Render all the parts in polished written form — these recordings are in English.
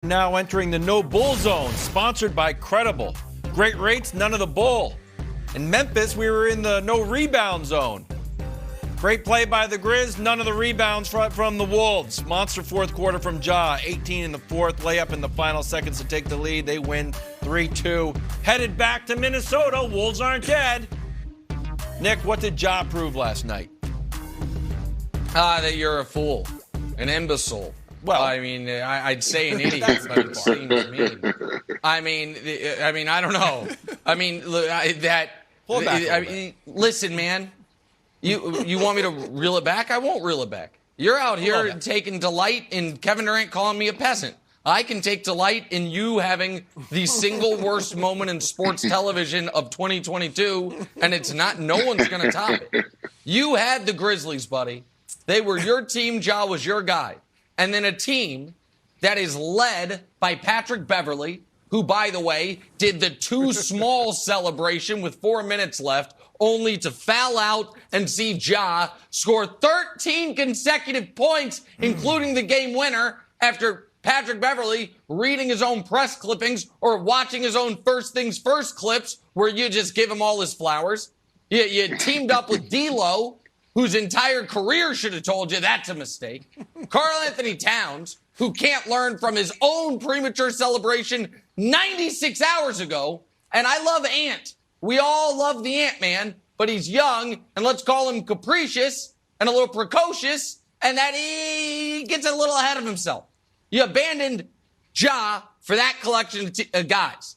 Now entering the no bull zone, sponsored by Credible. Great rates, none of the bull. In Memphis, we were in the no rebound zone. Great play by the Grizz, none of the rebounds from the Wolves. Monster fourth quarter from Ja, 18 in the fourth, layup in the final seconds to take the lead. They win 3-2. Headed back to Minnesota, Wolves aren't dead. Nick, what did Ja prove last night? That you're a fool, an imbecile. Well, I mean, I'd say an idiot, but it seems mean. I mean, I don't know. I mean, listen, man. You want me to reel it back? I won't reel it back. You're out here taking delight in Kevin Durant calling me a peasant. I can take delight in you having the single worst moment in sports television of 2022, and it's not. No one's going to top it. You had the Grizzlies, buddy. They were your team. Ja was your guy. And then a team that is led by Patrick Beverley, who, by the way, did the too small celebration with 4 minutes left, only to foul out and see Ja score 13 consecutive points, including the game winner, after Patrick Beverley reading his own press clippings or watching his own First Things First clips where you just give him all his flowers. You teamed up with D'Lo, whose entire career should have told you that's a mistake. Karl Anthony Towns, who can't learn from his own premature celebration 96 hours ago. And I love Ant. We all love the Ant-Man, but he's young, and let's call him capricious and a little precocious, and that he gets a little ahead of himself. You abandoned Ja for that collection of guys.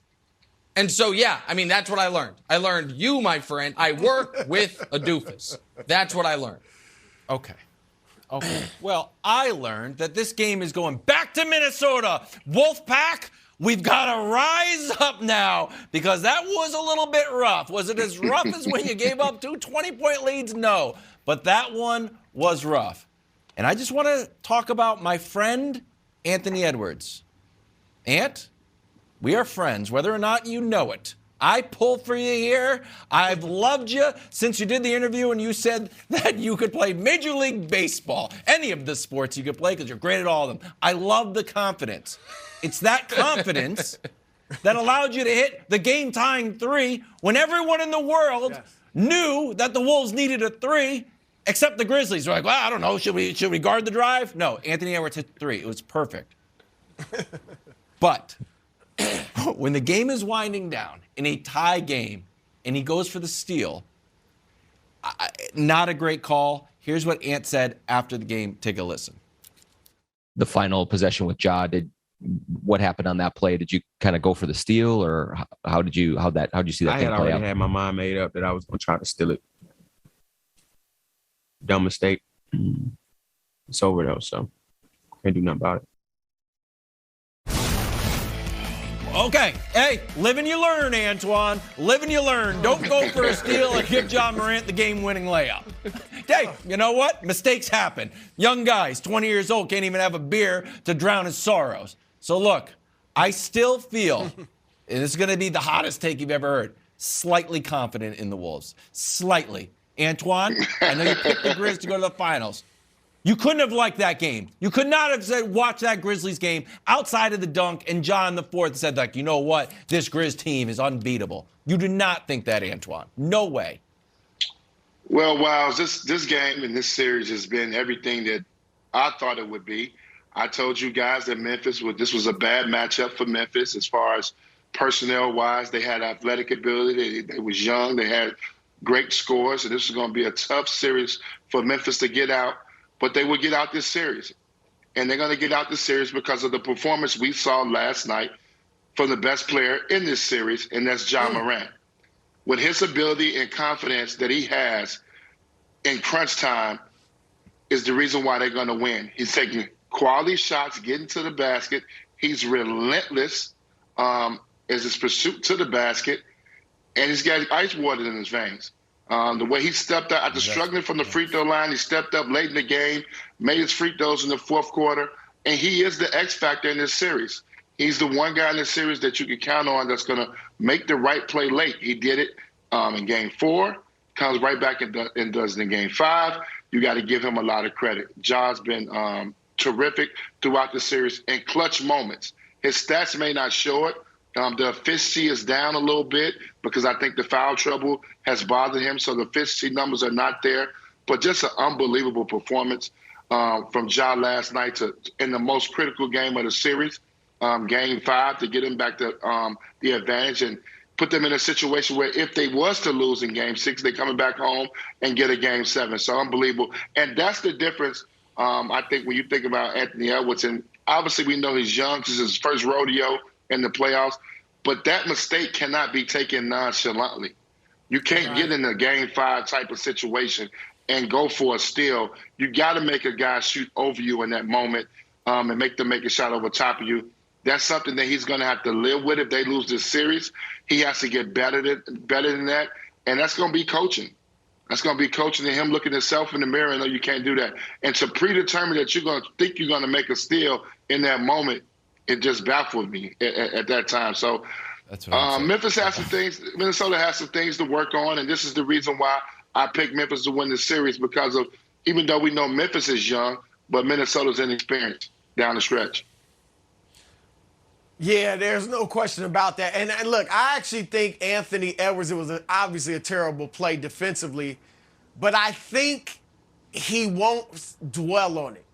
And so, yeah, I mean, that's what I learned. I learned you, my friend, I work with a doofus. That's what I learned. Okay. Well, I learned that this game is going back to Minnesota. Wolfpack, we've got to rise up now because that was a little bit rough. Was it as rough as when you gave up 2 20-point leads? No. But that one was rough. And I just want to talk about my friend, Anthony Edwards. Ant, we are friends, whether or not you know it. I pull for you here. I've loved you since you did the interview and you said that you could play Major League Baseball, any of the sports you could play because you're great at all of them. I love the confidence. It's that confidence that allowed you to hit the game-tying 3 when everyone in the world knew that the Wolves needed a 3, except the Grizzlies. They're like, well, I don't know. Should we guard the drive? No, Anthony Edwards hit 3. It was perfect. But when the game is winding down in a tie game and he goes for the steal, not a great call. Here's what Ant said after the game. Take a listen. The final possession with Ja, what happened on that play? Did you kind of go for the steal, or how did you see that thing play out? I already had my mind made up that I was going to try to steal it. Dumb mistake. It's over though, so can't do nothing about it. Okay, hey, live and you learn, Antoine. Live and you learn. Don't go for a steal and give John Morant the game-winning layup. Hey, you know what? Mistakes happen. Young guys, 20 years old, can't even have a beer to drown his sorrows. So look, I still feel, and this is going to be the hottest take you've ever heard, slightly confident in the Wolves. Slightly. Antoine, I know you picked the Grizz to go to the finals. You couldn't have liked that game. You could not have said, watch that Grizzlies game outside of the dunk, and John the Fourth said, like, you know what? This Grizz team is unbeatable. You do not think that, Antoine. No way. Well, Wiles, this game and this series has been everything that I thought it would be. I told you guys that this was a bad matchup for Memphis as far as personnel-wise. They had athletic ability. They was young. They had great scores, and this was going to be a tough series for Memphis to get out. But they will get out this series. And they're going to get out this series because of the performance we saw last night from the best player in this series, and that's Ja Morant. With his ability and confidence that he has in crunch time is the reason why they're going to win. He's taking quality shots, getting to the basket. He's relentless as his pursuit to the basket, and he's got ice water in his veins. The way he stepped up after struggling from the free throw line, he stepped up late in the game, made his free throws in the fourth quarter, and he is the X factor in this series. He's the one guy in this series that you can count on that's going to make the right play late. He did it in Game 4, comes right back and does it in Game 5. You got to give him a lot of credit. Ja's been terrific throughout the series in clutch moments. His stats may not show it. The efficiency is down a little bit because I think the foul trouble has bothered him. So the efficiency numbers are not there. But just an unbelievable performance from Ja last night in the most critical game of the series, Game 5, to get him back to the advantage and put them in a situation where if they was to lose in Game 6, they're coming back home and get a Game 7. So unbelievable. And that's the difference, I think, when you think about Anthony Edwards. And obviously we know he's young. This is his first rodeo in the playoffs. But that mistake cannot be taken nonchalantly. You can't get in a Game 5 type of situation and go for a steal. You got to make a guy shoot over you in that moment and make them make a shot over top of you. That's something that he's going to have to live with if they lose this series. He has to get better than that, and that's going to be coaching. That's going to be coaching and him looking at himself in the mirror and know you can't do that. And to predetermine that you're going to think you're going to make a steal in that moment, it just baffled me at that time. So that's what Memphis has some things. Minnesota has some things to work on, and this is the reason why I picked Memphis to win this series, because of, even though we know Memphis is young, but Minnesota's inexperienced down the stretch. Yeah, there's no question about that. And look, I actually think Anthony Edwards, it was obviously a terrible play defensively, but I think he won't dwell on it.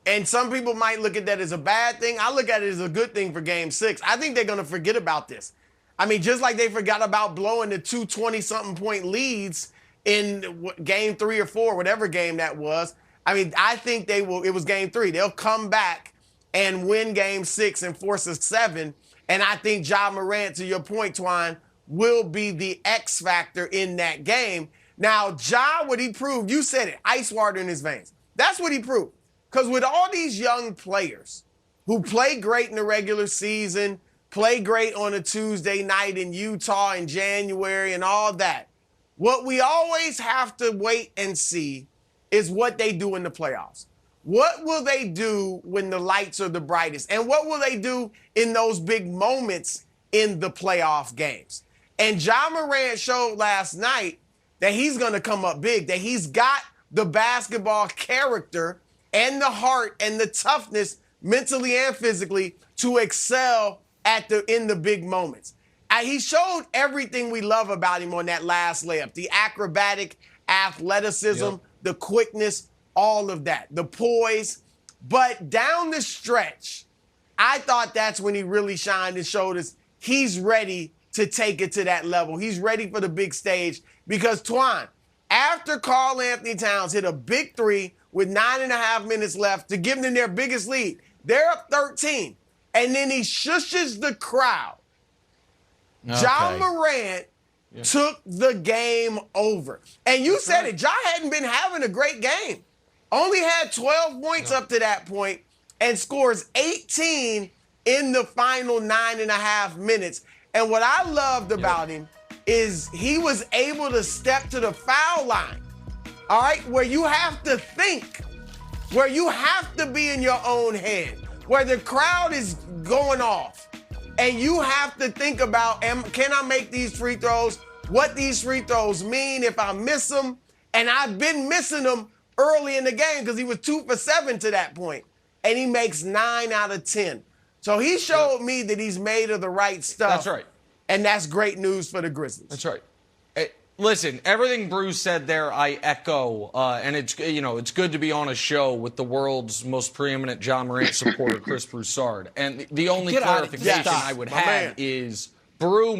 And some people might look at that as a bad thing. I look at it as a good thing for Game 6. I think they're going to forget about this. I mean, just like they forgot about blowing the 220-something point leads in Game 3 or 4, whatever game that was. I mean, I think they will. It was Game 3. They'll come back and win Game 6 and force a 7. And I think Ja Morant, to your point, Twine, will be the X factor in that game. Now, Ja, what he proved, you said it, ice water in his veins. That's what he proved. Because with all these young players who play great in the regular season, play great on a Tuesday night in Utah in January and all that, what we always have to wait and see is what they do in the playoffs. What will they do when the lights are the brightest? And what will they do in those big moments in the playoff games? And Ja Morant showed last night that he's going to come up big, that he's got the basketball character and the heart and the toughness mentally and physically to excel in the big moments. He showed everything we love about him on that last layup, the acrobatic athleticism, the quickness, all of that, the poise. But down the stretch, I thought that's when he really shined and showed us he's ready to take it to that level. He's ready for the big stage because, Twine, after Karl Anthony Towns hit a big three with 9.5 minutes left to give them their biggest lead, they're up 13. And then he shushes the crowd. Okay. Ja Morant took the game over. And you said it, Ja hadn't been having a great game. Only had 12 points up to that point and scores 18 in the final 9.5 minutes. And what I loved about him is he was able to step to the foul line, all right, where you have to think, where you have to be in your own head, where the crowd is going off. And you have to think about, can I make these free throws? What these free throws mean if I miss them? And I've been missing them early in the game because he was 2 for 7 to that point. And he makes 9 out of 10. So he showed me that he's made of the right stuff. That's right. And that's great news for the Grizzlies. That's right. Listen, everything Bruce said there, I echo, and it's good to be on a show with the world's most preeminent Ja Morant supporter, Chris Broussard. And the only clarification I would have is Brew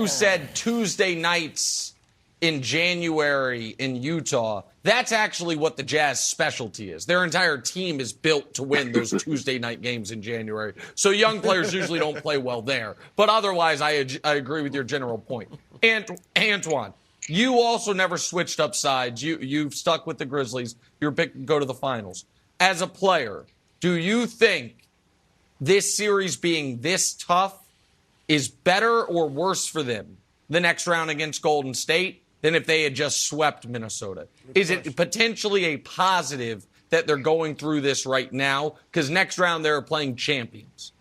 said Tuesday nights in January in Utah. That's actually what the Jazz specialty is. Their entire team is built to win those Tuesday night games in January. So young players usually don't play well there. But otherwise, I agree with your general point. And Antoine, you also never switched up sides. You've stuck with the Grizzlies. Your pick to go to the finals. As a player, do you think this series being this tough is better or worse for them the next round against Golden State than if they had just swept Minnesota? Is it potentially a positive that they're going through this right now? Because next round they're playing champions.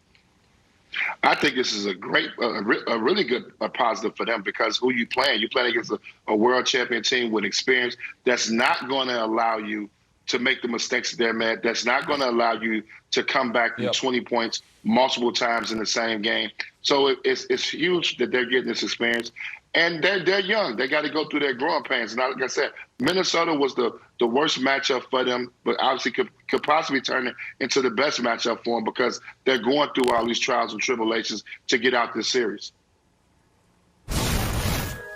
I think this is a really good positive for them because who you playing? You're playing against a world champion team with experience that's not going to allow you to make the mistakes there, man. That's not going to allow you to come back from 20 points multiple times in the same game. So it's huge that they're getting this experience. And they're young. They got to go through their growing pains. And like I said, Minnesota was the worst matchup for them, but obviously could possibly turn it into the best matchup for them because they're going through all these trials and tribulations to get out this series.